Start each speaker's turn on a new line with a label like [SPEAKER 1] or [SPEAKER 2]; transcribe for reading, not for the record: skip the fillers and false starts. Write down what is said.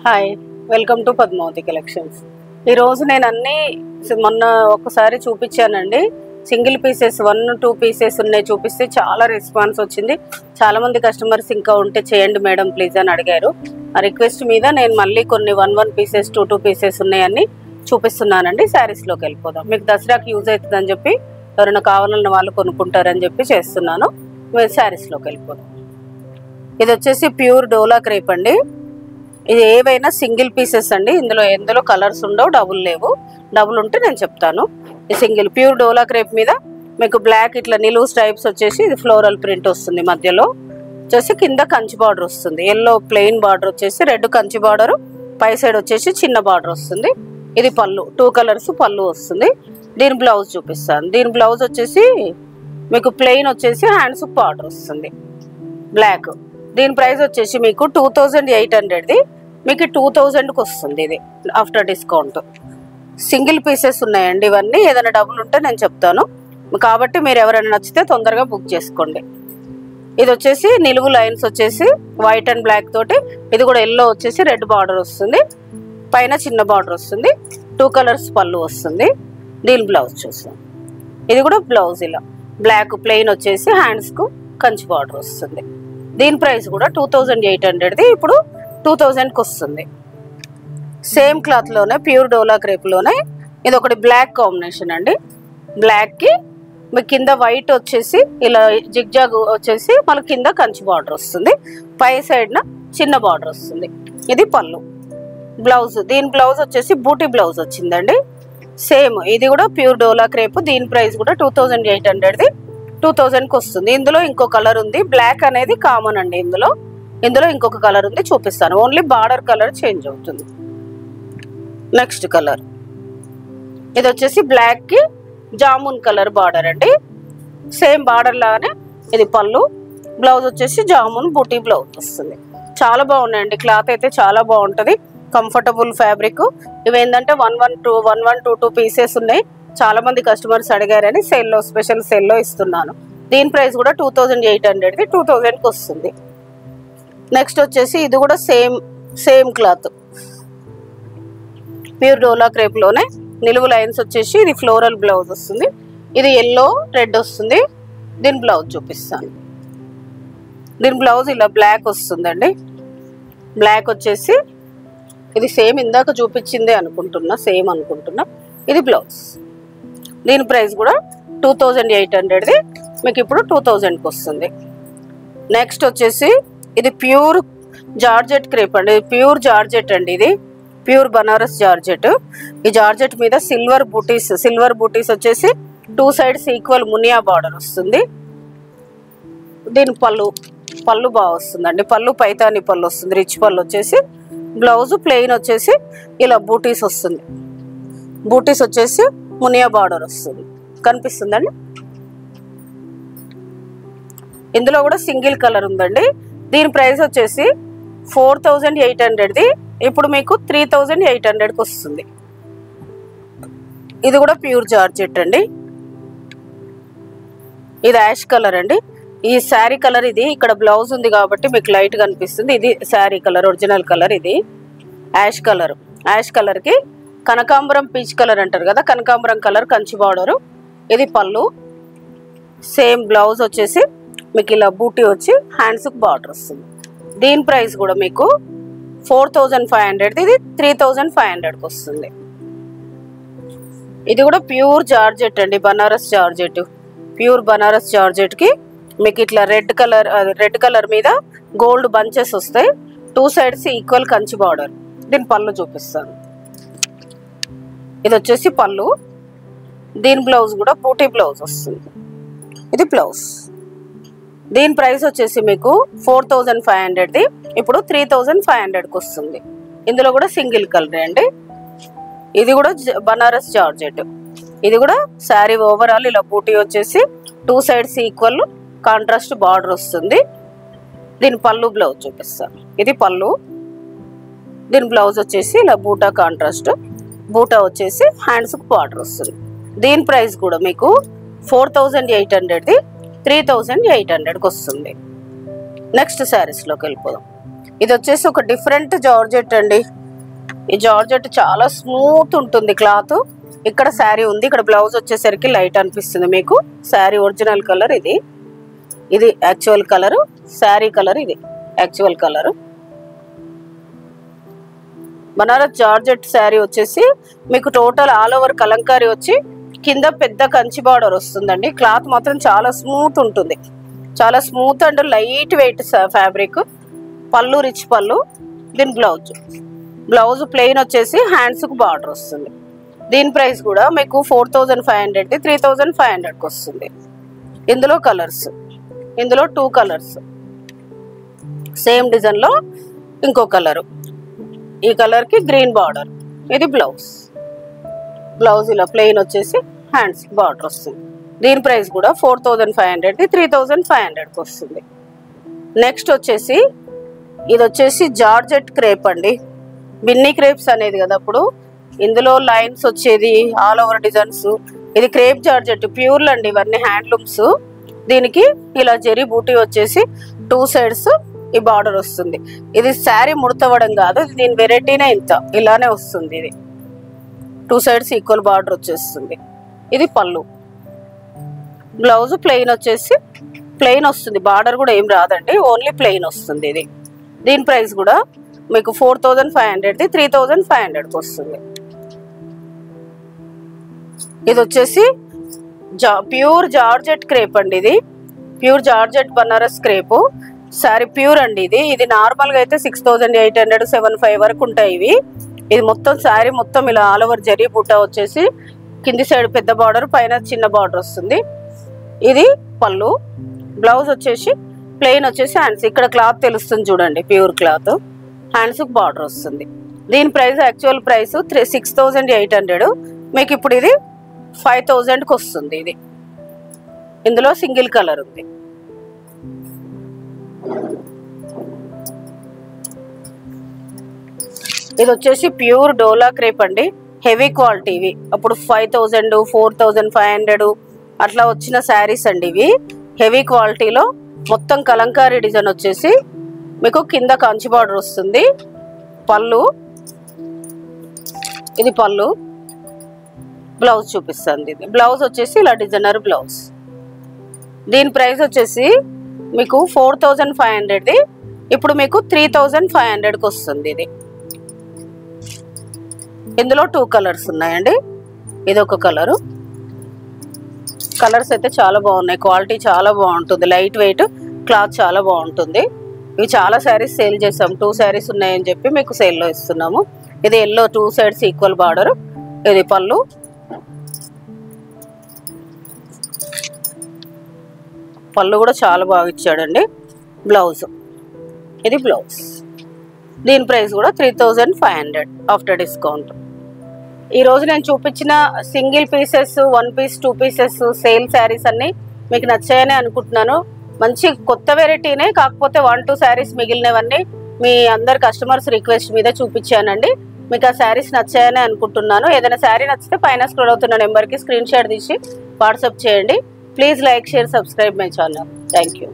[SPEAKER 1] Hi, welcome to Padmavathi collections. ఈరోజు నేను అన్నీ మొన్న ఒకసారి చూపించానండి. సింగిల్ పీసెస్ 1-2 పీసెస్ ఉన్నాయి చూపిస్తే చాలా రెస్పాన్స్ వచ్చింది. చాలామంది కస్టమర్స్ ఇంకా ఉంటే చేయండి మేడం ప్లీజ్ అని అడిగారు. ఆ రిక్వెస్ట్ మీద నేను మళ్ళీ కొన్ని 1 పీసెస్ 2 పీసెస్ ఉన్నాయని చూపిస్తున్నానండి. శారీస్లోకి వెళ్ళిపోదాం. మీకు దసరాకి యూజ్ అవుతుందని చెప్పి ఎవరైనా కావాలన్న వాళ్ళు కొనుక్కుంటారని చెప్పి చేస్తున్నాను. మీరు శారీస్లోకి వెళ్ళిపోదాం. ఇది వచ్చేసి ప్యూర్ డోలా క్రేప్ అండి. ఇది ఏవైనా సింగిల్ పీసెస్ అండి. ఎందులో కలర్స్ ఉండవు, డబుల్ లేవు. డబుల్ ఉంటే నేను చెప్తాను. ఈ సింగిల్ ప్యూర్ డోలా క్రేప్ మీద మీకు బ్లాక్ ఇట్లా నిలువు స్ట్రైప్స్ వచ్చేసి ఇది ఫ్లోరల్ ప్రింట్ వస్తుంది. మధ్యలో వచ్చేసి కింద కంచి బార్డర్ వస్తుంది. ఎల్లో ప్లెయిన్ బార్డర్ వచ్చేసి రెడ్ కంచి బార్డర్, పై సైడ్ వచ్చేసి చిన్న బార్డర్ వస్తుంది. ఇది పళ్ళు, 2 కలర్స్ పళ్ళు వస్తుంది. దీని బ్లౌజ్ చూపిస్తాను. దీని బ్లౌజ్ వచ్చేసి మీకు ప్లెయిన్ వచ్చేసి హ్యాండ్స్ బార్డర్ వస్తుంది బ్లాక్. దీని ప్రైస్ వచ్చేసి మీకు 2800ది మీకు 2000కి వస్తుంది. ఇది ఆఫ్టర్ డిస్కౌంట్. సింగిల్ పీసెస్ ఉన్నాయండి ఇవన్నీ. ఏదైనా డబుల్ ఉంటే నేను చెప్తాను కాబట్టి మీరు ఎవరైనా నచ్చితే తొందరగా బుక్ చేసుకోండి. ఇది వచ్చేసి నిలువు లైన్స్ వచ్చేసి వైట్ అండ్ బ్లాక్ తోటి, ఇది కూడా ఎల్లో వచ్చేసి రెడ్ బార్డర్ వస్తుంది, పైన చిన్న బార్డర్ వస్తుంది, 2 కలర్స్ పళ్ళు వస్తుంది. దీని బ్లౌజ్ చూస్తాం. ఇది కూడా బ్లౌజ్ ఇలా బ్లాక్ ప్లెయిన్ వచ్చేసి హ్యాండ్స్కు కంచి బార్డర్ వస్తుంది. దీని ప్రైస్ కూడా 2800ది ఇప్పుడు 2000కి వస్తుంది. సేమ్ క్లాత్లోనే ప్యూర్ డోలా క్రేప్లోనే ఇది ఒకటి బ్లాక్ కాంబినేషన్ అండి. బ్లాక్కి మీకు కింద వైట్ వచ్చేసి ఇలా జిగ్జాగ్ వచ్చేసి మన కింద కంచి బార్డర్ వస్తుంది, పై సైడ్న చిన్న బార్డర్ వస్తుంది. ఇది పళ్ళు. బ్లౌజ్, దీని బ్లౌజ్ వచ్చేసి బూటీ బ్లౌజ్ వచ్చిందండి. సేమ్ ఇది కూడా ప్యూర్ డోలా క్రేప్. దీని ప్రైస్ కూడా 2800ది 2000కి వస్తుంది. ఇందులో ఇంకో కలర్ ఉంది. బ్లాక్ అనేది కామన్ అండి. ఇందులో ఇంకొక కలర్ ఉంది, చూపిస్తాను. ఓన్లీ బార్డర్ కలర్ చేంజ్ అవుతుంది. నెక్స్ట్ కలర్ ఇది వచ్చేసి బ్లాక్కి జామున్ కలర్ బార్డర్ అండి. సేమ్ బార్డర్ లాగానే ఇది పళ్ళు. బ్లౌజ్ వచ్చేసి జామున్ బూటీ బ్లౌజ్ వస్తుంది. చాలా బాగున్నాయండి. క్లాత్ అయితే చాలా బాగుంటుంది. Comfortable fabric. ఇవేంటంటే 1-2 పీసెస్ ఉన్నాయి. చాలా మంది కస్టమర్స్ అడిగారని సేల్లో, స్పెషల్ సేల్లో ఇస్తున్నాను. దీని ప్రైస్ కూడా 2800ది 2000కి వస్తుంది. నెక్స్ట్ వచ్చేసి ఇది కూడా సేమ్ క్లాత్ ప్యూర్ డోలా క్రేప్లోనే నిలువు లైన్స్ వచ్చేసి ఇది ఫ్లోరల్ బ్లౌజ్ వస్తుంది. ఇది ఎల్లో రెడ్ వస్తుంది. దీని బ్లౌజ్ చూపిస్తాను. దీని బ్లౌజ్ ఇలా బ్లాక్ వస్తుందండి. బ్లాక్ వచ్చేసి ఇది సేమ్ ఇందాక చూపించిందే అనుకుంటున్నా, సేమ్ అనుకుంటున్నా. ఇది బ్లౌజ్. దీని ప్రైస్ కూడా 2800ది మీకు ఇప్పుడు 2000కి వస్తుంది. నెక్స్ట్ వచ్చేసి ఇది ప్యూర్ జార్జెట్ క్రేప్ అండి. ప్యూర్ జార్జెట్ అండి. ఇది ప్యూర్ బనారస్ జార్జెట్. ఈ జార్జెట్ మీద సిల్వర్ బూటీస్ వచ్చేసి 2 సైడ్స్ ఈక్వల్ మునియా బార్డర్ వస్తుంది. దీని పళ్ళు బాగా వస్తుందండి. పళ్ళు పైతాని పళ్ళు వస్తుంది. రిచ్ పళ్ళు వచ్చేసి బ్లౌజ్ ప్లెయిన్ వచ్చేసి ఇలా బూటీస్ వస్తుంది. బూటీస్ వచ్చేసి మునియా బార్డర్ వస్తుంది. కనిపిస్తుందండి. ఇందులో కూడా సింగిల్ కలర్ ఉందండి. దీని ప్రైస్ వచ్చేసి 4800ది ఇప్పుడు మీకు 3800కి వస్తుంది. ఇది కూడా ప్యూర్ జార్జెట్ అండి. ఇది యాష్ కలర్ అండి. ఈ శారీ కలర్ ఇది. ఇక్కడ బ్లౌజ్ ఉంది కాబట్టి మీకు లైట్ కనిపిస్తుంది. ఇది శారీ కలర్, ఒరిజినల్ కలర్. ఇది యాష్ కలర్. యాష్ కలర్కి కనకాంబరం పీచ్ కలర్ అంటారు కదా, కనకాంబరం కలర్ కంచి బార్డరు. ఇది పళ్ళు. సేమ్ బ్లౌజ్ వచ్చేసి మీకు ఇలా బూటీ వచ్చి హ్యాండ్స్కి బార్డర్ వస్తుంది. దీని ప్రైస్ కూడా మీకు 4500ది ఇది 3500కి వస్తుంది. ఇది కూడా ప్యూర్ జార్జెట్ అండి, బనారస్ జార్జెట్. ప్యూర్ బనారస్ జార్జెట్కి మీకు ఇట్లా రెడ్ కలర్ మీద గోల్డ్ బంచెస్ వస్తాయి. 2 సైడ్స్ ఈక్వల్ కంచి బార్డర్. దీని పళ్ళు చూపిస్తాను. ఇది వచ్చేసి పళ్ళు. దీని బ్లౌజ్ కూడా బూటీ బ్లౌజ్ వస్తుంది. ఇది బ్లౌజ్. దీని ప్రైస్ వచ్చేసి మీకు 4500ది ఇప్పుడు 3500కి వస్తుంది. ఇందులో కూడా సింగిల్ కలర్ అండి. ఇది కూడా బనారస్ జార్జెట్. ఇది కూడా శారీ ఓవరాల్ ఇలా బూటీ వచ్చేసి 2 సైడ్స్ ఈక్వల్ కాంట్రాస్ట్ బార్డర్ వస్తుంది. దీని పళ్ళు బ్లౌజ్ చూపిస్తాను. ఇది పళ్ళు. దీని బ్లౌజ్ వచ్చేసి ఇలా బూటా కాంట్రాస్ట్. బూటా వచ్చేసి హ్యాండ్స్కి బార్డర్ వస్తుంది. దీని ప్రైస్ కూడా మీకు 4800ది 3800కి వస్తుంది. నెక్స్ట్ శారీస్లోకి వెళ్ళిపోదాం. ఇది వచ్చేసి ఒక డిఫరెంట్ జార్జెట్ అండి. ఈ జార్జెట్ చాలా స్మూత్ ఉంటుంది క్లాత్. ఇక్కడ శారీ ఉంది, ఇక్కడ బ్లౌజ్ వచ్చేసరికి లైట్ అనిపిస్తుంది మీకు. శారీ ఒరిజినల్ కలర్ ఇది, ఇది యాక్చువల్ కలర్. శారీ కలర్ ఇది actual colour. Banaras georgette sari వచ్చేసి మీకు టోటల్ ఆల్ ఓవర్ కలంకారీ వచ్చి కింద పెద్ద కంచి బార్డర్ వస్తుందండి. క్లాత్ మాత్రం చాలా స్మూత్ ఉంటుంది, చాలా smooth and light weight fabric. పళ్ళు రిచ్ పళ్ళు. దీని బ్లౌజ్ ప్లెయిన్ వచ్చేసి హ్యాండ్స్కు బార్డర్ వస్తుంది. దీని ప్రైస్ కూడా మీకు 4500, 3500కి వస్తుంది. ఇందులో కలర్స్, ఇందులో 2 కలర్స్, సేమ్ డిజైన్లో ఇంకో కలరు. ఈ కలర్కి గ్రీన్ బార్డర్. ఇది బ్లౌజ్ ఇలా ప్లెయిన్ వచ్చేసి హ్యాండ్స్కి బార్డర్ వస్తుంది. దీని ప్రైస్ కూడా 4500, 3500కి వస్తుంది. నెక్స్ట్ వచ్చేసి ఇది వచ్చేసి జార్జెట్ క్రేప్ అండి. బిన్నీ క్రేప్స్ అనేది కదా అప్పుడు, ఇందులో లైన్స్ వచ్చేది ఆల్ ఓవర్ డిజైన్స్. ఇది క్రేప్ జార్జెట్ ప్యూర్లు అండి, ఇవన్నీ హ్యాండ్లూమ్స్. దీనికి ఇలా జెరీ బూటీ వచ్చేసి 2 సైడ్స్ ఈ బార్డర్ వస్తుంది. ఇది శారీ ముడతవడం కాదు, దీని వెరైటీనే ఇంత ఇలానే వస్తుంది. ఇది 2 సైడ్స్ ఈక్వల్ బార్డర్ వచ్చేస్తుంది. ఇది పళ్ళు. బ్లౌజ్ ప్లెయిన్ వచ్చేసి ప్లెయిన్ వస్తుంది, బార్డర్ కూడా ఏం రాదండి, ఓన్లీ ప్లెయిన్ వస్తుంది. ఇది దీని ప్రైస్ కూడా మీకు 4500, 3500కి వస్తుంది. ఇది వచ్చేసి ప్యూర్ జార్జెట్ క్రేప్ అండి. ఇది pure georgette Banaras crepe sorry pure అండి. ఇది నార్మల్గా అయితే 6800, 75 వరకు ఉంటాయి ఇవి. ఇది మొత్తం శారీ మొత్తం ఇలా ఆల్ ఓవర్ జరీ బూటా వచ్చేసి కింది సైడ్ పెద్ద బార్డర్, పైన చిన్న బార్డర్ వస్తుంది. ఇది పళ్ళు. బ్లౌజ్ వచ్చేసి ప్లెయిన్ వచ్చేసి హ్యాండ్స్, ఇక్కడ క్లాత్ తెలుస్తుంది చూడండి, ప్యూర్ క్లాత్. హ్యాండ్స్కి బార్డర్ వస్తుంది. దీని ప్రైస్ యాక్చువల్ ప్రైస్ 6800, మీకు ఇప్పుడు ఇది 5000కి వస్తుంది. ఇది ఇందులో సింగిల్ కలర్ ఉంది. ఇది వచ్చేసి ప్యూర్ డోలా క్రేప్ అండి, హెవీ క్వాలిటీ. ఇవి అప్పుడు 5000, 4500 అట్లా వచ్చిన శారీస్ అండి. ఇవి హెవీ క్వాలిటీలో మొత్తం కలంకారీ డిజైన్ వచ్చేసి మీకు కింద కంచి బార్డర్ వస్తుంది. పళ్ళు, ఇది పళ్ళు. బ్లౌజ్ చూపిస్తుంది. ఇది బ్లౌజ్ వచ్చేసి ఇలా డిజైనర్ బ్లౌజ్. దీని ప్రైస్ వచ్చేసి మీకు 4500, ఇప్పుడు మీకు 3500కి వస్తుంది. ఇది ఇందులో 2 కలర్స్ ఉన్నాయండి. ఇది ఒక కలరు. కలర్స్ అయితే చాలా బాగున్నాయి, క్వాలిటీ చాలా బాగుంటుంది, లైట్ వెయిట్ క్లాత్ చాలా బాగుంటుంది. ఇవి చాలా శారీస్ సేల్ చేసాం, 2 శారీస్ ఉన్నాయని చెప్పి మీకు సేల్లో ఇస్తున్నాము. ఇది ఎల్లో 2 సైడ్స్ ఈక్వల్ బార్డర్. ఇది పళ్ళు. పళ్ళు కూడా చాలా బాగా ఇచ్చాడండి. బ్లౌజ్, ఇది బ్లౌజ్. దీని ప్రైస్ కూడా 3500 ఆఫ్టర్ డిస్కౌంట్. ఈరోజు నేను చూపించిన single pieces, 1 piece, 2 pieces sale saris అన్నీ మీకు నచ్చాయని అనుకుంటున్నాను. మంచి కొత్త వెరైటీనే, కాకపోతే 1-2 శారీస్ మిగిలినవన్నీ మీ అందరు కస్టమర్స్ రిక్వెస్ట్ మీద చూపించానండి. మీకు ఆ శారీస్ నచ్చాయని అనుకుంటున్నాను. ఏదైనా శారీ నచ్చితే పైన స్క్రోల్ అవుతున్న నెంబర్కి స్క్రీన్ షాట్ తీసి వాట్సాప్ చేయండి. Please like, share, subscribe my channel. Thank you.